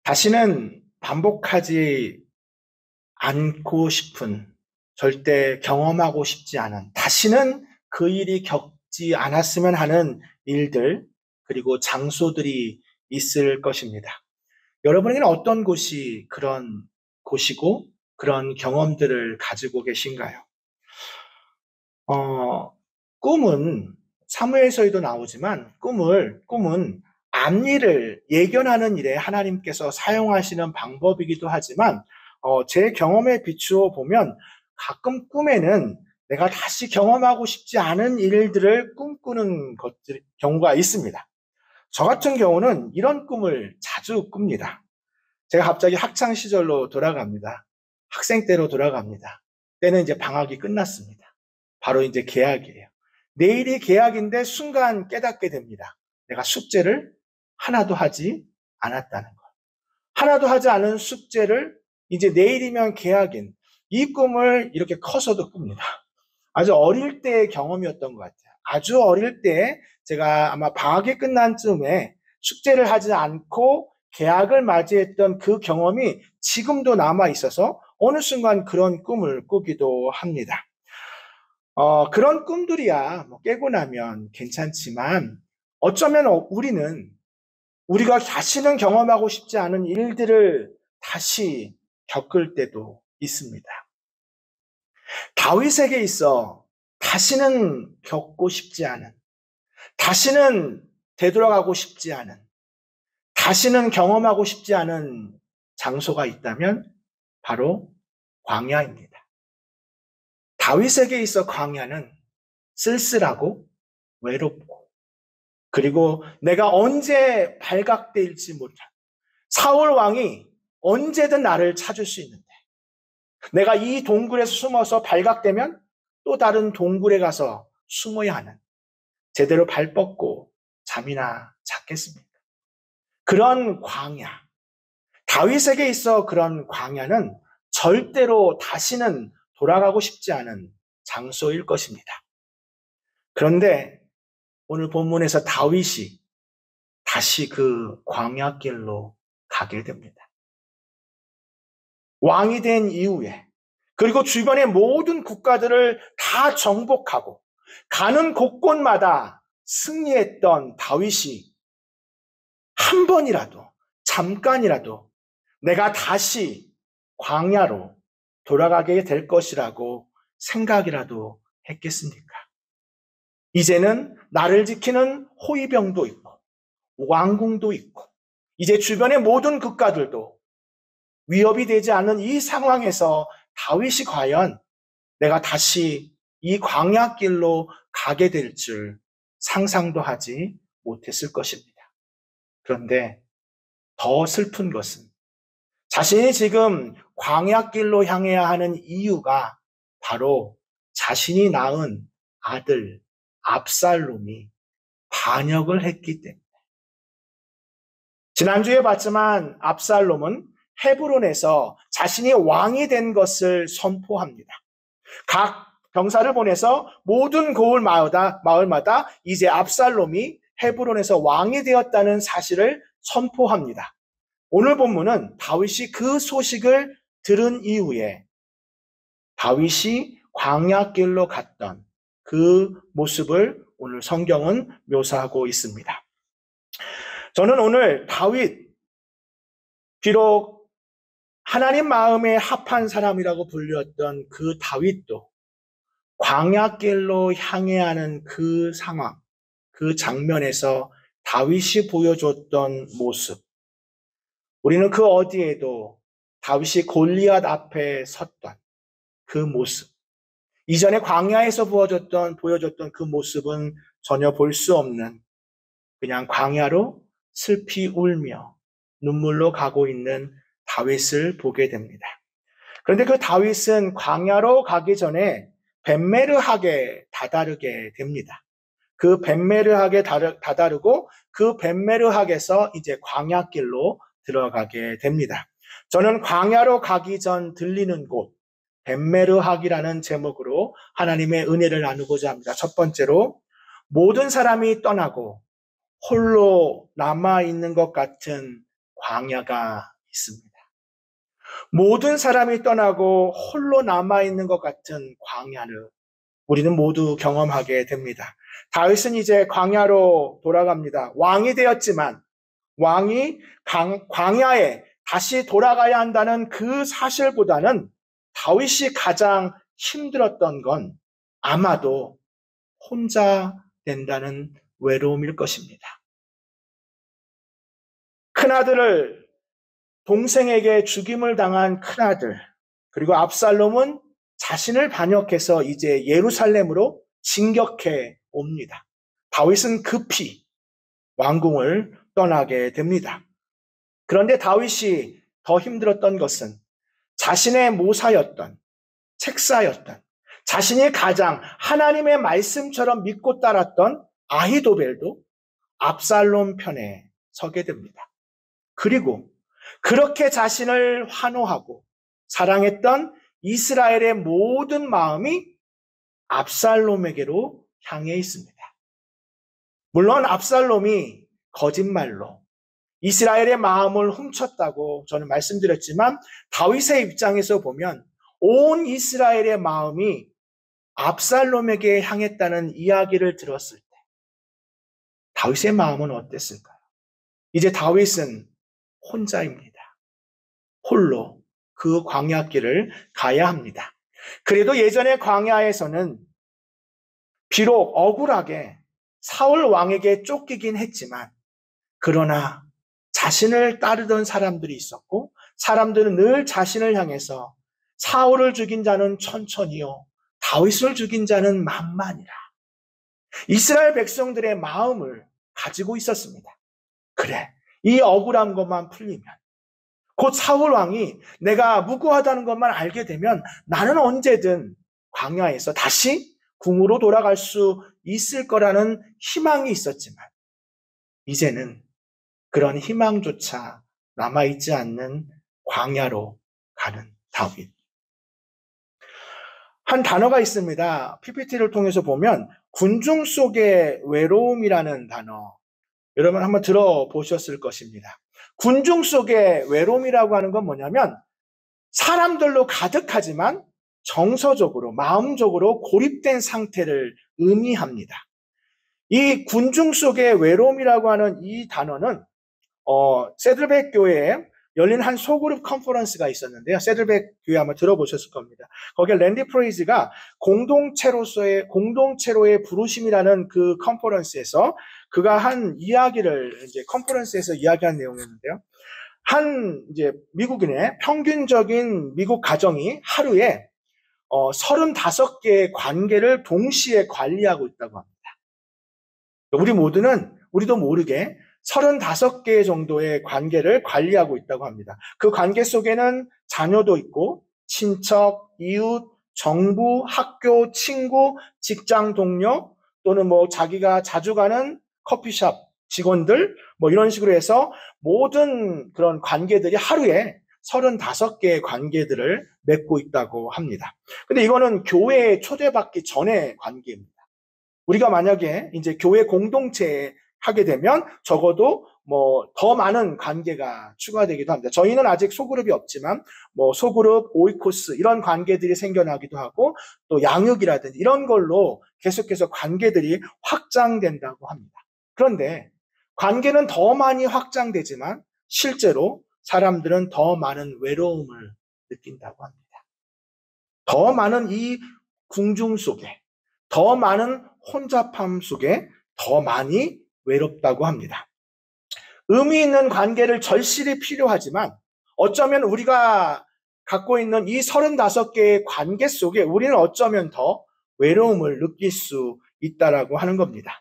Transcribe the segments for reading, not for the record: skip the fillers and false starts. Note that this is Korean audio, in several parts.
다시는 반복하지 않고 싶은, 절대 경험하고 싶지 않은, 다시는 그 일이 겪지 않았으면 하는 일들, 그리고 장소들이 있을 것입니다. 여러분에게는 어떤 곳이 그런 곳이고 그런 경험들을 가지고 계신가요? 꿈은 사무엘서에도 나오지만 꿈은 앞일을 예견하는 일에 하나님께서 사용하시는 방법이기도 하지만 제 경험에 비추어 보면 가끔 꿈에는 내가 다시 경험하고 싶지 않은 일들을 꿈꾸는 경우가 있습니다. 저 같은 경우는 이런 꿈을 자주 꿉니다. 제가 갑자기 학창 시절로 돌아갑니다. 학생 때로 돌아갑니다. 때는 이제 방학이 끝났습니다. 바로 이제 개학이에요. 내일이 개학인데 순간 깨닫게 됩니다. 내가 숙제를 하나도 하지 않았다는 것. 하나도 하지 않은 숙제를 이제 내일이면 개학인 이 꿈을 이렇게 커서도 꿉니다. 아주 어릴 때의 경험이었던 것 같아요. 아주 어릴 때 제가 아마 방학이 끝난 쯤에 숙제를 하지 않고 개학을 맞이했던 그 경험이 지금도 남아 있어서 어느 순간 그런 꿈을 꾸기도 합니다. 그런 꿈들이야 뭐 깨고 나면 괜찮지만 어쩌면 우리가 다시는 경험하고 싶지 않은 일들을 다시 겪을 때도 있습니다. 다윗에게 있어 다시는 겪고 싶지 않은, 다시는 되돌아가고 싶지 않은, 다시는 경험하고 싶지 않은 장소가 있다면 바로 광야입니다. 다윗에게 있어 광야는 쓸쓸하고 외롭고 그리고 내가 언제 발각될지 못한, 사울 왕이 언제든 나를 찾을 수 있는데 내가 이 동굴에서 숨어서 발각되면 또 다른 동굴에 가서 숨어야 하는, 제대로 발 뻗고 잠이나 잤겠습니까? 그런 광야, 다윗에게 있어 그런 광야는 절대로 다시는 돌아가고 싶지 않은 장소일 것입니다. 그런데 오늘 본문에서 다윗이 다시 그 광야길로 가게 됩니다. 왕이 된 이후에, 그리고 주변의 모든 국가들을 다 정복하고 가는 곳곳마다 승리했던 다윗이 한 번이라도, 잠깐이라도 내가 다시 광야로 돌아가게 될 것이라고 생각이라도 했겠습니까? 이제는 나를 지키는 호위병도 있고 왕궁도 있고 이제 주변의 모든 국가들도 위협이 되지 않는 이 상황에서 다윗이 과연 내가 다시 이 광야길로 가게 될 줄 상상도 하지 못했을 것입니다. 그런데 더 슬픈 것은 자신이 지금 광야길로 향해야 하는 이유가 바로 자신이 낳은 아들 압살롬이 반역을 했기 때문에. 지난주에 봤지만 압살롬은 헤브론에서 자신이 왕이 된 것을 선포합니다. 각 병사를 보내서 모든 고을 마을마다 이제 압살롬이 헤브론에서 왕이 되었다는 사실을 선포합니다. 오늘 본문은 다윗이 그 소식을 들은 이후에 다윗이 광야길로 갔던 그 모습을 오늘 성경은 묘사하고 있습니다. 저는 오늘 다윗, 비록 하나님 마음에 합한 사람이라고 불렸던 그 다윗도 광야길로 향해 하는 그 상황, 그 장면에서 다윗이 보여줬던 모습, 우리는 그 어디에도 다윗이 골리앗 앞에 섰던 그 모습, 이전에 광야에서 보여줬던 그 모습은 전혀 볼 수 없는, 그냥 광야로 슬피 울며 눈물로 가고 있는 다윗을 보게 됩니다. 그런데 그 다윗은 광야로 가기 전에 벳메르하게 다다르게 됩니다. 그 벳메르하게 다다르고 그 벳메르하게서 이제 광야길로 들어가게 됩니다. 저는 광야로 가기 전 들리는 곳, 벳메르하기라는 제목으로 하나님의 은혜를 나누고자 합니다. 첫 번째로, 모든 사람이 떠나고 홀로 남아있는 것 같은 광야가 있습니다. 모든 사람이 떠나고 홀로 남아있는 것 같은 광야를 우리는 모두 경험하게 됩니다. 다윗은 이제 광야로 돌아갑니다. 왕이 되었지만 왕이 광야에 다시 돌아가야 한다는 그 사실보다는 다윗이 가장 힘들었던 건 아마도 혼자 된다는 외로움일 것입니다. 큰아들을 동생에게 죽임을 당한 큰아들, 그리고 압살롬은 자신을 반역해서 이제 예루살렘으로 진격해 옵니다. 다윗은 급히 왕궁을 떠나게 됩니다. 그런데 다윗이 더 힘들었던 것은 자신의 모사였던, 책사였던, 자신이 가장 하나님의 말씀처럼 믿고 따랐던 아히도벨도 압살롬 편에 서게 됩니다. 그리고 그렇게 자신을 환호하고 사랑했던 이스라엘의 모든 마음이 압살롬에게로 향해 있습니다. 물론 압살롬이 거짓말로 이스라엘의 마음을 훔쳤다고 저는 말씀드렸지만 다윗의 입장에서 보면 온 이스라엘의 마음이 압살롬에게 향했다는 이야기를 들었을 때 다윗의 마음은 어땠을까요? 이제 다윗은 혼자입니다. 홀로 그 광야길을 가야 합니다. 그래도 예전의 광야에서는 비록 억울하게 사울 왕에게 쫓기긴 했지만 그러나 자신을 따르던 사람들이 있었고 사람들은 늘 자신을 향해서 사울을 죽인 자는 천천히요 다윗을 죽인 자는 만만이라. 이스라엘 백성들의 마음을 가지고 있었습니다. 그래, 이 억울한 것만 풀리면 곧 사울 왕이 내가 무고하다는 것만 알게 되면 나는 언제든 광야에서 다시 궁으로 돌아갈 수 있을 거라는 희망이 있었지만 이제는 그런 희망조차 남아있지 않는 광야로 가는 다윗. 한 단어가 있습니다. PPT를 통해서 보면 군중 속의 외로움이라는 단어. 여러분 한번 들어보셨을 것입니다. 군중 속의 외로움이라고 하는 건 뭐냐면 사람들로 가득하지만 정서적으로, 마음적으로 고립된 상태를 의미합니다. 이 군중 속의 외로움이라고 하는 이 단어는 세들백 교회에 열린 한 소그룹 컨퍼런스가 있었는데요. 세들백 교회 한번 들어보셨을 겁니다. 거기에 랜디 프레이즈가 공동체로의 부르심이라는 그 컨퍼런스에서 그가 한 이야기를 이제 컨퍼런스에서 이야기한 내용이었는데요. 한 이제 미국인의 평균적인 미국 가정이 하루에 35개의 관계를 동시에 관리하고 있다고 합니다. 우리도 모르게 35개 정도의 관계를 관리하고 있다고 합니다. 그 관계 속에는 자녀도 있고 친척, 이웃, 정부, 학교, 친구, 직장 동료 또는 자기가 자주 가는 커피숍 직원들 이런 식으로 해서 모든 그런 관계들이 하루에 35개의 관계들을 맺고 있다고 합니다. 근데 이거는 교회에 초대받기 전의 관계입니다. 우리가 만약에 이제 교회 공동체에 하게 되면 적어도 더 많은 관계가 추가되기도 합니다. 저희는 아직 소그룹이 없지만 소그룹, 오이코스 이런 관계들이 생겨나기도 하고 또 양육이라든지 이런 걸로 계속해서 관계들이 확장된다고 합니다. 그런데 관계는 더 많이 확장되지만 실제로 사람들은 더 많은 외로움을 느낀다고 합니다. 더 많은 이 궁중 속에, 더 많은 혼잡함 속에 더 많이 외롭다고 합니다. 의미 있는 관계를 절실히 필요하지만 어쩌면 우리가 갖고 있는 이 35개의 관계 속에 우리는 어쩌면 더 외로움을 느낄 수 있다라고 하는 겁니다.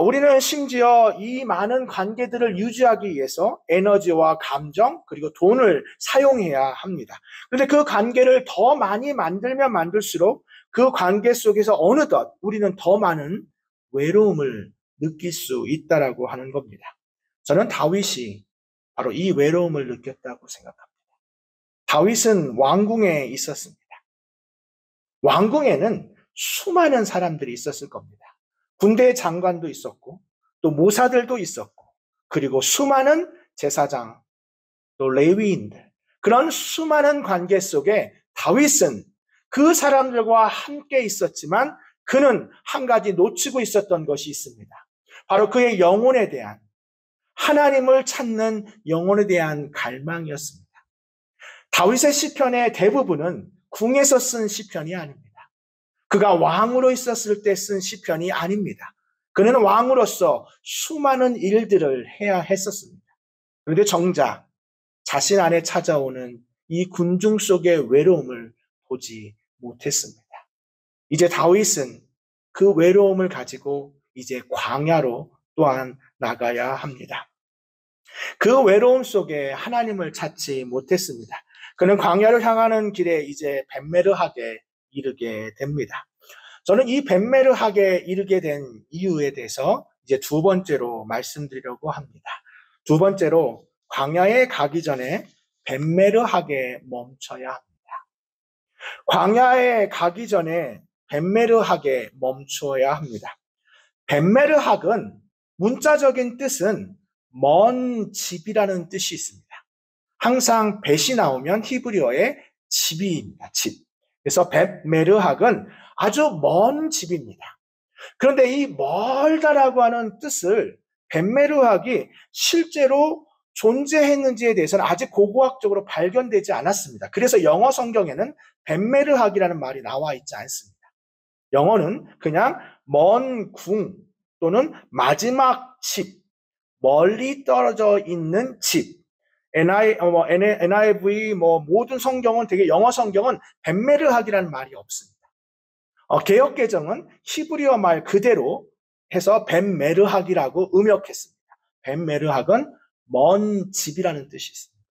우리는 심지어 이 많은 관계들을 유지하기 위해서 에너지와 감정 그리고 돈을 사용해야 합니다. 그런데 그 관계를 더 많이 만들면 만들수록 그 관계 속에서 어느덧 우리는 더 많은 외로움을 느낄 수 있다라고 하는 겁니다. 저는 다윗이 바로 이 외로움을 느꼈다고 생각합니다. 다윗은 왕궁에 있었습니다. 왕궁에는 수많은 사람들이 있었을 겁니다. 군대 장관도 있었고 또 모사들도 있었고 그리고 수많은 제사장, 또 레위인들, 그런 수많은 관계 속에 다윗은 그 사람들과 함께 있었지만 그는 한 가지 놓치고 있었던 것이 있습니다. 바로 그의 영혼에 대한, 하나님을 찾는 영혼에 대한 갈망이었습니다. 다윗의 시편의 대부분은 궁에서 쓴 시편이 아닙니다. 그가 왕으로 있었을 때 쓴 시편이 아닙니다. 그는 왕으로서 수많은 일들을 해야 했었습니다. 그런데 정작 자신 안에 찾아오는 이 군중 속의 외로움을 보지 못했습니다. 이제 다윗은 그 외로움을 가지고 이제 광야로 또한 나가야 합니다. 그 외로움 속에 하나님을 찾지 못했습니다. 그는 광야를 향하는 길에 이제 벳메르하게 이르게 됩니다. 저는 이 벳메르하게 이르게 된 이유에 대해서 이제 두 번째로 말씀드리려고 합니다. 두 번째로 광야에 가기 전에 벳메르하게 멈춰야 합니다. 광야에 가기 전에 벳메르하게 멈추어야 합니다. 벳메르학은 문자적인 뜻은 먼 집이라는 뜻이 있습니다. 항상 벳이 나오면 히브리어의 집입니다. 집. 그래서 벳메르학은 아주 먼 집입니다. 그런데 이 멀다라고 하는 뜻을 벳메르학이 실제로 존재했는지에 대해서는 아직 고고학적으로 발견되지 않았습니다. 그래서 영어 성경에는 벳메르학이라는 말이 나와 있지 않습니다. 영어는 그냥 먼 궁 또는 마지막 집, 멀리 떨어져 있는 집. NIV 모든 성경은 되게 영어 성경은 벳메르학이라는 말이 없습니다. 개역 개정은 히브리어 말 그대로 해서 벳메르학이라고 음역했습니다. 벳메르학은 먼 집이라는 뜻이 있습니다.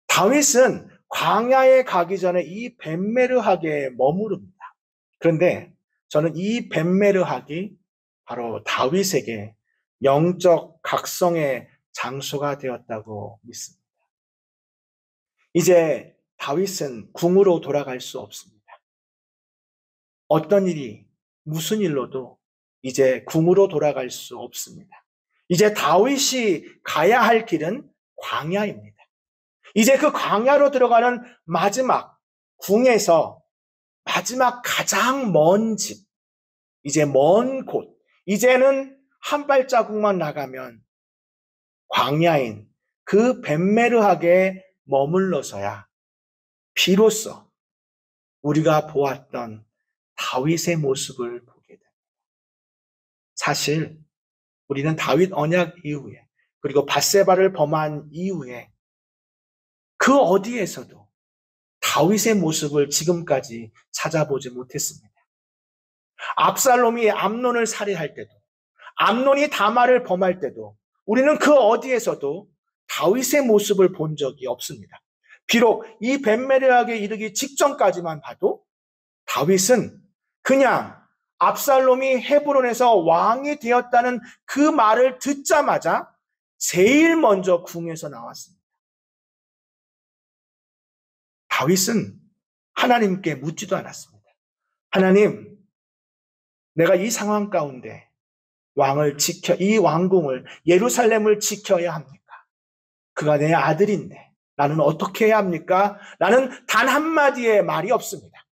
다윗은 광야에 가기 전에 이 벳메르학에 머무릅니다. 그런데 저는 이 벳메르학이 바로 다윗에게 영적 각성의 장소가 되었다고 믿습니다. 이제 다윗은 궁으로 돌아갈 수 없습니다. 어떤 일이, 무슨 일로도 이제 궁으로 돌아갈 수 없습니다. 이제 다윗이 가야 할 길은 광야입니다. 이제 그 광야로 들어가는 마지막 궁에서 마지막 가장 먼 집, 이제 먼 곳, 이제는 한 발자국만 나가면 광야인 그 벳메르하게 머물러서야 비로소 우리가 보았던 다윗의 모습을 보게 됩니다. 사실 우리는 다윗 언약 이후에 그리고 밧세바를 범한 이후에 그 어디에서도 다윗의 모습을 지금까지 찾아보지 못했습니다. 압살롬이 암논을 살해할 때도, 암논이 다말을 범할 때도 우리는 그 어디에서도 다윗의 모습을 본 적이 없습니다. 비록 이 벳메르하게 이르기 직전까지만 봐도 다윗은 그냥 압살롬이 헤브론에서 왕이 되었다는 그 말을 듣자마자 제일 먼저 궁에서 나왔습니다. 다윗은 하나님께 묻지도 않았습니다. 하나님, 내가 이 상황 가운데 이 왕궁을, 예루살렘을 지켜야 합니까? 그가 내 아들인데 나는 어떻게 해야 합니까? 라는 단 한마디의 말이 없습니다.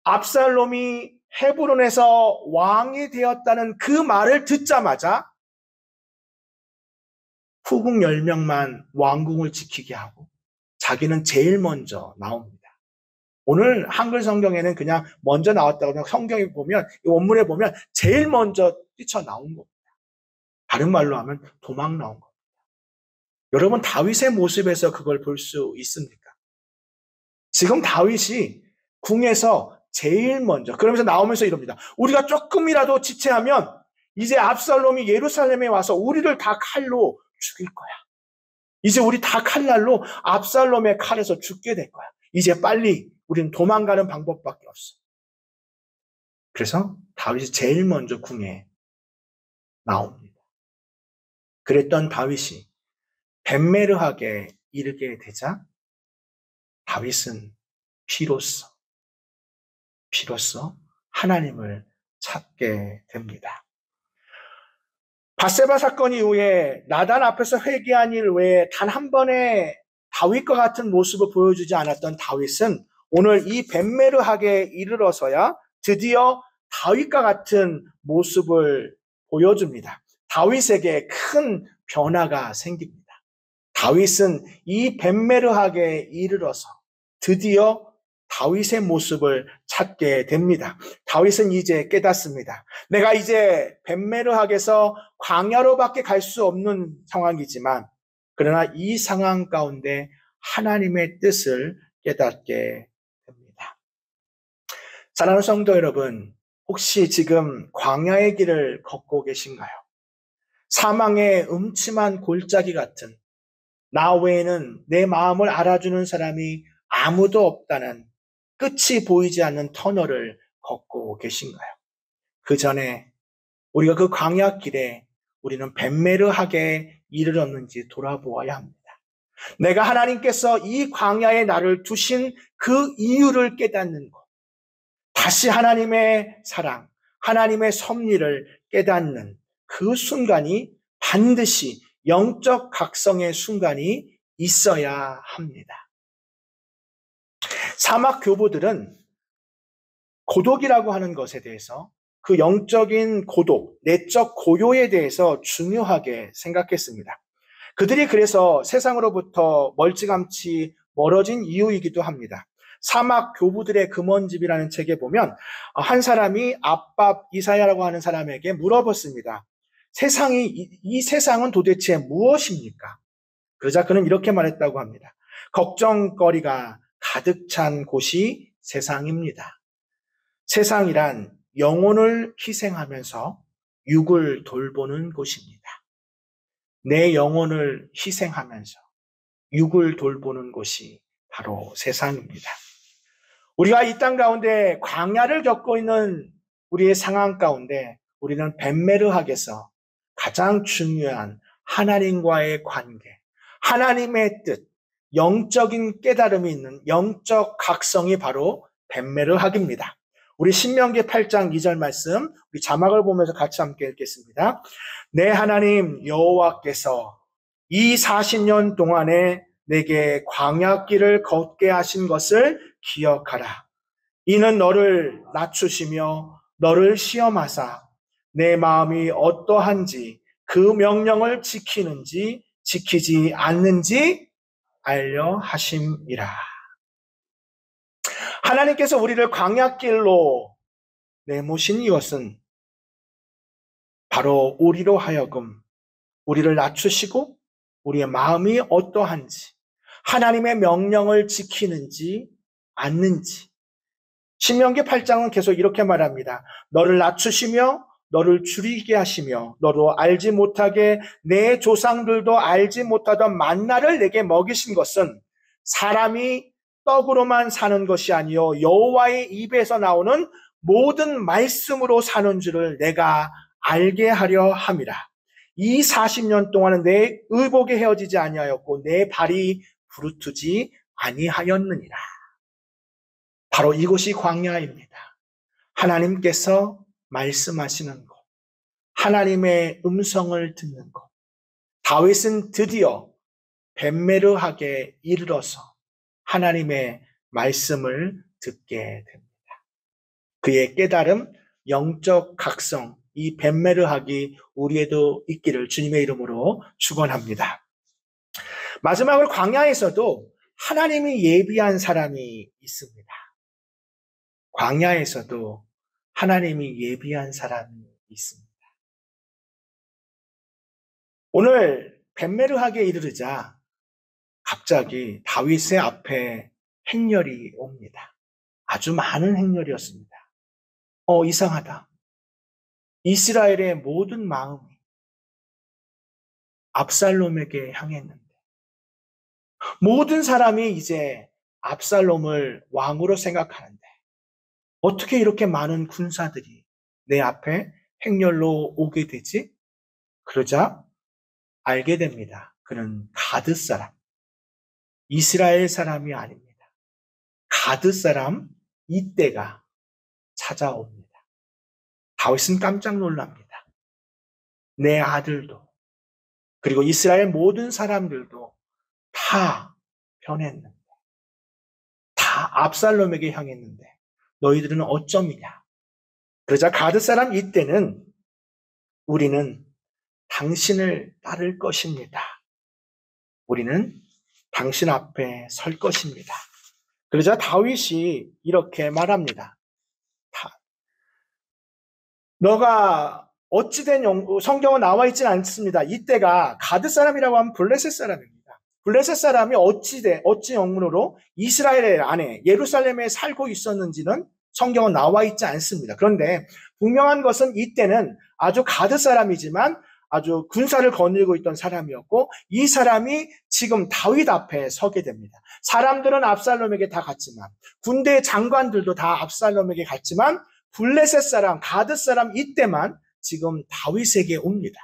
압살롬이 헤브론에서 왕이 되었다는 그 말을 듣자마자 후궁 10명만 왕궁을 지키게 하고 자기는 제일 먼저 나옵니다. 오늘 한글 성경에는 그냥 먼저 나왔다고 그냥 성경에 보면, 이 원문에 보면 제일 먼저 뛰쳐나온 겁니다. 다른 말로 하면 도망 나온 겁니다. 여러분, 다윗의 모습에서 그걸 볼 수 있습니까? 지금 다윗이 궁에서 제일 먼저, 그러면서 나오면서 이럽니다. 우리가 조금이라도 지체하면 이제 압살롬이 예루살렘에 와서 우리를 다 칼로 죽일 거야. 이제 우리 다 칼날로 압살롬의 칼에서 죽게 될 거야. 이제 빨리 우리는 도망가는 방법밖에 없어. 그래서 다윗이 제일 먼저 궁에 나옵니다. 그랬던 다윗이 벳메르하게 이르게 되자 다윗은 비로소 하나님을 찾게 됩니다. 밧세바 사건 이후에 나단 앞에서 회개한 일 외에 단 한 번의 다윗과 같은 모습을 보여주지 않았던 다윗은 오늘 이 벳메르하게 이르러서야 드디어 다윗과 같은 모습을 보여줍니다. 다윗에게 큰 변화가 생깁니다. 다윗은 이 벳메르하게 이르러서 드디어 다윗의 모습을 찾게 됩니다. 다윗은 이제 깨닫습니다. 내가 이제 벳메르하게서 광야로밖에 갈 수 없는 상황이지만 그러나 이 상황 가운데 하나님의 뜻을 깨닫게 됩니다. 사랑하는 성도 여러분, 혹시 지금 광야의 길을 걷고 계신가요? 사망의 음침한 골짜기 같은 나 외에는 내 마음을 알아주는 사람이 아무도 없다는 끝이 보이지 않는 터널을 걷고 계신가요? 그 전에 우리가 그 광야길에 우리는 벳메르하게 이르렀는지 돌아보아야 합니다. 내가 하나님께서 이 광야에 나를 두신 그 이유를 깨닫는 것, 다시 하나님의 사랑, 하나님의 섭리를 깨닫는 그 순간이 반드시 영적 각성의 순간이 있어야 합니다. 사막 교부들은 고독이라고 하는 것에 대해서 그 영적인 고독, 내적 고요에 대해서 중요하게 생각했습니다. 그들이 그래서 세상으로부터 멀찌감치 멀어진 이유이기도 합니다. 사막 교부들의 금원집이라는 책에 보면 한 사람이 압밥 이사야라고 하는 사람에게 물어봤습니다. 이 세상은 도대체 무엇입니까? 그러자 그는 이렇게 말했다고 합니다. 걱정거리가 가득 찬 곳이 세상입니다. 세상이란 영혼을 희생하면서 육을 돌보는 곳입니다. 내 영혼을 희생하면서 육을 돌보는 곳이 바로 세상입니다. 우리가 이 땅 가운데 광야를 겪고 있는 우리의 상황 가운데 우리는 벳메르하게서 가장 중요한 하나님과의 관계, 하나님의 뜻, 영적인 깨달음이 있는 영적 각성이 바로 벳메르하기입니다. 우리 신명기 8장 2절 말씀, 우리 자막을 보면서 같이 함께 읽겠습니다. 내 하나님 여호와께서 이 40년 동안에 내게 광야길을 걷게 하신 것을 기억하라. 이는 너를 낮추시며 너를 시험하사 내 마음이 어떠한지 그 명령을 지키는지 지키지 않는지 알려 하심이라. 하나님께서 우리를 광야길로 내모신 이것은 바로 우리로 하여금 우리를 낮추시고 우리의 마음이 어떠한지 하나님의 명령을 지키는지 않는지. 신명기 8장은 계속 이렇게 말합니다. 너를 낮추시며 너를 줄이게 하시며 너도 알지 못하게 내 조상들도 알지 못하던 만나를 내게 먹이신 것은 사람이 떡으로만 사는 것이 아니요 여호와의 입에서 나오는 모든 말씀으로 사는 줄을 내가 알게 하려 함이라. 이 40년 동안은 내 의복에 헤어지지 아니하였고 내 발이 부르트지 아니하였느니라. 바로 이곳이 광야입니다. 하나님께서 말씀하시는 곳, 하나님의 음성을 듣는 곳. 다윗은 드디어 벳메르하게 이르러서 하나님의 말씀을 듣게 됩니다. 그의 깨달음, 영적 각성, 이 벳메르하기 우리에도 있기를 주님의 이름으로 축원합니다. 마지막으로 광야에서도 하나님이 예비한 사람이 있습니다. 광야에서도 하나님이 예비한 사람이 있습니다. 오늘 벳메르하게 이르르자 갑자기 다윗의 앞에 행렬이 옵니다. 아주 많은 행렬이었습니다. 이상하다. 이스라엘의 모든 마음이 압살롬에게 향했는데 모든 사람이 이제 압살롬을 왕으로 생각하는데 어떻게 이렇게 많은 군사들이 내 앞에 행렬로 오게 되지? 그러자 알게 됩니다. 그는 가드 사람, 이스라엘 사람이 아닙니다. 가드 사람 이때가 찾아옵니다. 다윗은 깜짝 놀랍니다. 내 아들도, 그리고 이스라엘 모든 사람들도 다 변했는데, 다 압살롬에게 향했는데 너희들은 어쩌미냐. 그러자 가드 사람 이때는 우리는 당신을 따를 것입니다. 우리는 당신 앞에 설 것입니다. 그러자 다윗이 이렇게 말합니다. 너가 어찌된 성경은 나와 있지는 않습니다. 이때가 가드 사람이라고 하면 블레셋 사람입니다. 블레셋 사람이 어찌 영문으로 이스라엘 안에 예루살렘에 살고 있었는지는 성경은 나와 있지 않습니다. 그런데 분명한 것은 이때는 아주 가드 사람이지만 아주 군사를 거느리고 있던 사람이었고, 이 사람이 지금 다윗 앞에 서게 됩니다. 사람들은 압살롬에게 다 갔지만, 군대 장관들도 다 압살롬에게 갔지만, 블레셋 사람, 가드 사람 이때만 지금 다윗에게 옵니다.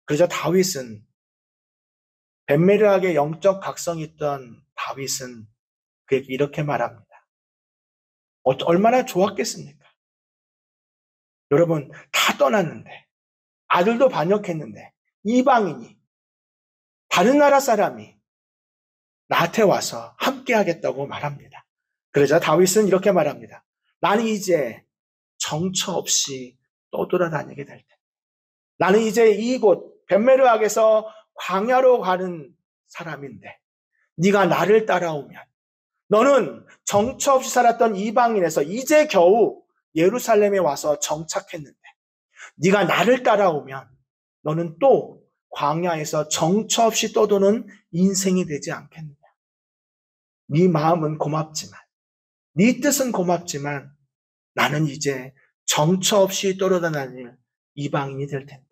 그래서 다윗은, 벤메르하게 영적 각성이 있던 다윗은 그에게 이렇게 말합니다. 얼마나 좋았겠습니까? 여러분, 다 떠났는데, 아들도 반역했는데, 이방인이, 다른 나라 사람이 나한테 와서 함께 하겠다고 말합니다. 그러자 다윗은 이렇게 말합니다. 나는 이제 정처 없이 떠돌아다니게 될 텐데, 나는 이제 이곳 벤메르악에서 광야로 가는 사람인데, 네가 나를 따라오면, 너는 정처 없이 살았던 이방인에서 이제 겨우 예루살렘에 와서 정착했는데, 네가 나를 따라오면 너는 또 광야에서 정처 없이 떠도는 인생이 되지 않겠느냐. 네 마음은 고맙지만, 네 뜻은 고맙지만 나는 이제 정처 없이 떠돌아다닐 이방인이 될 텐데.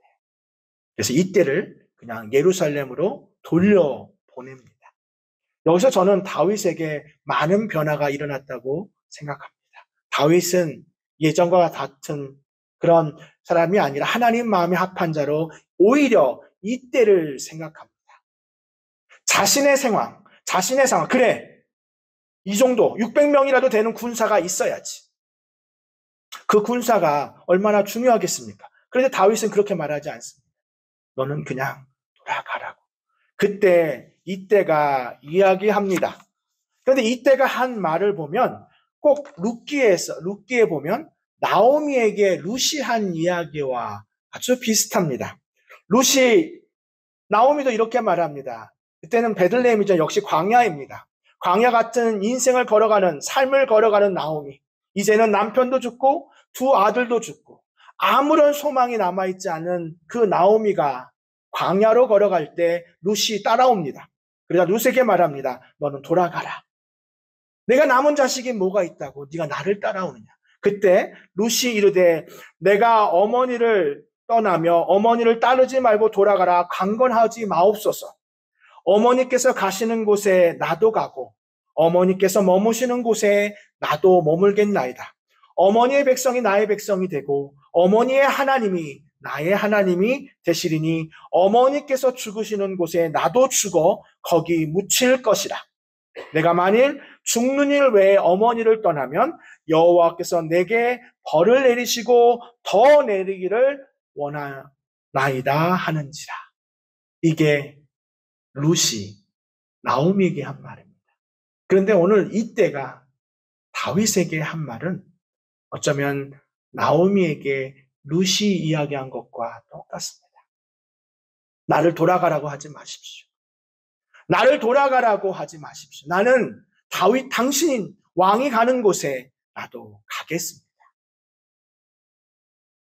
그래서 이때를 그냥 예루살렘으로 돌려보냅니다. 여기서 저는 다윗에게 많은 변화가 일어났다고 생각합니다. 다윗은 예전과 같은 그런 사람이 아니라 하나님 마음에 합한 자로 오히려 이때를 생각합니다. 자신의 상황, 그래, 이 정도 600명이라도 되는 군사가 있어야지. 그 군사가 얼마나 중요하겠습니까? 그런데 다윗은 그렇게 말하지 않습니다. 너는 그냥 돌아가라고. 그때 이때가 이야기합니다. 그런데 이때가 한 말을 보면 꼭 룻기에 보면 나오미에게 룻이 한 이야기와 아주 비슷합니다. 나오미도 이렇게 말합니다. 그때는 베들레헴이죠. 역시 광야입니다. 광야 같은 인생을 걸어가는, 삶을 걸어가는 나오미. 이제는 남편도 죽고 두 아들도 죽고 아무런 소망이 남아있지 않은 그 나오미가 광야로 걸어갈 때 룻이 따라옵니다. 그러자 룻에게 말합니다. 너는 돌아가라. 내가 남은 자식이 뭐가 있다고 네가 나를 따라오느냐. 그때 룻이 이르되 내가 어머니를 떠나며 어머니를 따르지 말고 돌아가라. 강건하지 마옵소서. 어머니께서 가시는 곳에 나도 가고 어머니께서 머무시는 곳에 나도 머물겠나이다. 어머니의 백성이 나의 백성이 되고 어머니의 하나님이 나의 하나님이 되시리니 어머니께서 죽으시는 곳에 나도 죽어 거기 묻힐 것이라. 내가 만일 죽는 일 외에 어머니를 떠나면 여호와께서 내게 벌을 내리시고 더 내리기를 원하나이다 하는지라. 이게 룻이 나오미에게 한 말입니다. 그런데 오늘 이때가 다윗에게 한 말은 어쩌면 나오미에게 룻이 이야기한 것과 똑같습니다. 나를 돌아가라고 하지 마십시오. 나를 돌아가라고 하지 마십시오. 나는 당신 왕이 가는 곳에 나도 가겠습니다.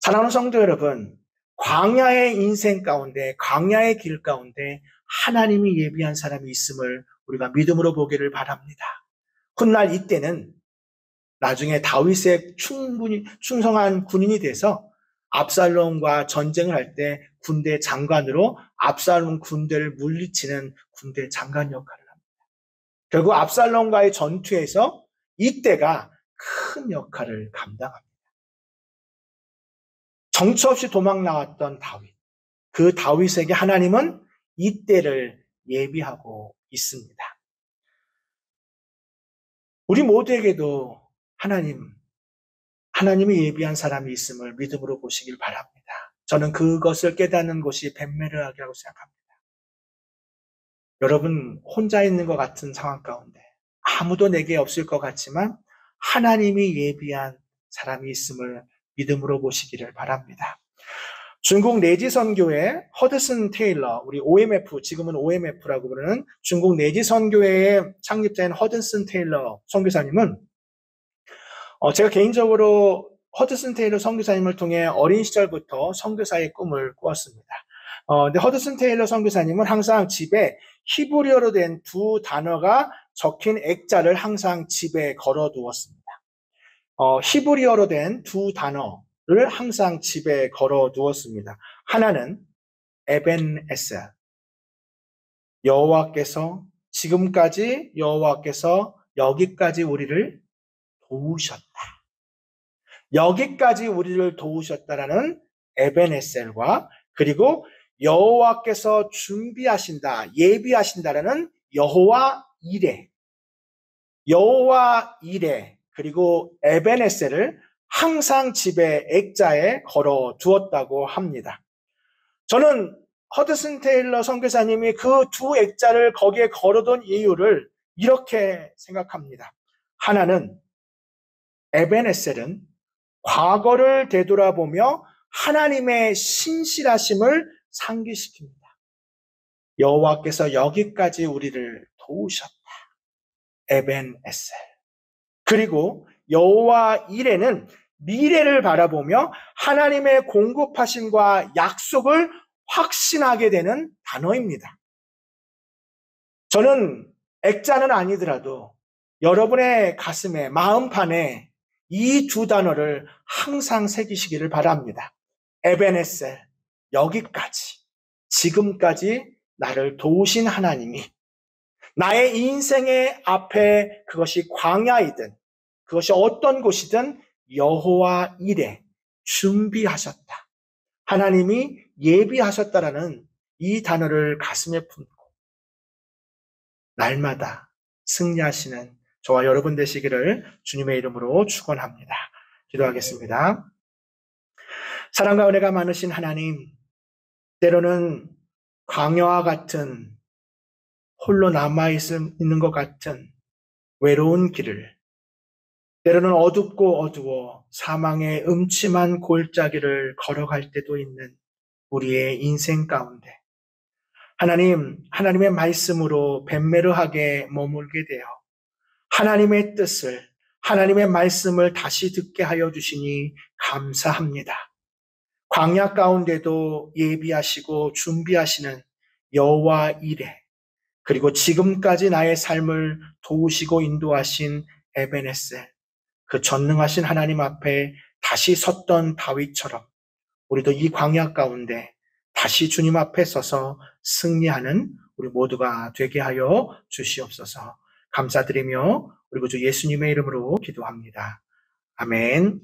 사랑하는 성도 여러분, 광야의 인생 가운데, 광야의 길 가운데 하나님이 예비한 사람이 있음을 우리가 믿음으로 보기를 바랍니다. 훗날 이때는 나중에 다윗의 충분히 충성한 군인이 돼서 압살롬과 전쟁을 할 때 군대 장관으로 압살롬 군대를 물리치는 군대 장관 역할을 합니다. 결국 압살롬과의 전투에서 이때가 큰 역할을 감당합니다. 정처 없이 도망 나왔던 다윗, 그 다윗에게 하나님은 이때를 예비하고 있습니다. 우리 모두에게도 하나님이 예비한 사람이 있음을 믿음으로 보시길 바랍니다. 저는 그것을 깨닫는 것이 벤메르하기라고 생각합니다. 여러분 혼자 있는 것 같은 상황 가운데 아무도 내게 없을 것 같지만 하나님이 예비한 사람이 있음을 믿음으로 보시기를 바랍니다. 중국 내지선교회 허드슨 테일러, 우리 OMF, 지금은 OMF라고 부르는 중국 내지선교회의 창립자인 허드슨 테일러 선교사님은 제가 개인적으로 허드슨 테일러 선교사님을 통해 어린 시절부터 선교사의 꿈을 꾸었습니다. 근데 허드슨 테일러 선교사님은 항상 집에 히브리어로 된 두 단어가 적힌 액자를 항상 집에 걸어 두었습니다. 히브리어로 된 두 단어를 항상 집에 걸어 두었습니다. 하나는 에벤에셀, 여호와께서 지금까지 여호와께서 여기까지 우리를 도우셨다. 여기까지 우리를 도우셨다라는 에벤에셀과 그리고 여호와께서 준비하신다, 예비하신다라는 여호와 이레, 여호와 이레 그리고 에벤에셀을 항상 집에 액자에 걸어 두었다고 합니다. 저는 허드슨 테일러 선교사님이 그 두 액자를 거기에 걸어둔 이유를 이렇게 생각합니다. 하나는 에벤에셀은 과거를 되돌아보며 하나님의 신실하심을 상기시킵니다. 여호와께서 여기까지 우리를 도우셨다. 에벤에셀. 그리고 여호와 이레는 미래를 바라보며 하나님의 공급하심과 약속을 확신하게 되는 단어입니다. 저는 액자는 아니더라도 여러분의 가슴에, 마음판에 이 두 단어를 항상 새기시기를 바랍니다. 에벤에셀, 여기까지, 지금까지 나를 도우신 하나님이 나의 인생의 앞에 그것이 광야이든 그것이 어떤 곳이든 여호와 이레 준비하셨다. 하나님이 예비하셨다라는 이 단어를 가슴에 품고 날마다 승리하시는 저와 여러분 되시기를 주님의 이름으로 축원합니다. 기도하겠습니다. 사랑과 은혜가 많으신 하나님, 때로는 광야와 같은 홀로 남아있는 것 같은 외로운 길을, 때로는 어둡고 어두워 사망의 음침한 골짜기를 걸어갈 때도 있는 우리의 인생 가운데 하나님, 하나님의 말씀으로 벤메르하게 머물게 되어 하나님의 뜻을, 하나님의 말씀을 다시 듣게 하여 주시니 감사합니다. 광야 가운데도 예비하시고 준비하시는 여호와 이레, 그리고 지금까지 나의 삶을 도우시고 인도하신 에벤에셀, 그 전능하신 하나님 앞에 다시 섰던 다윗처럼 우리도 이 광야 가운데 다시 주님 앞에 서서 승리하는 우리 모두가 되게 하여 주시옵소서. 감사드리며 우리 구주 예수님의 이름으로 기도합니다. 아멘.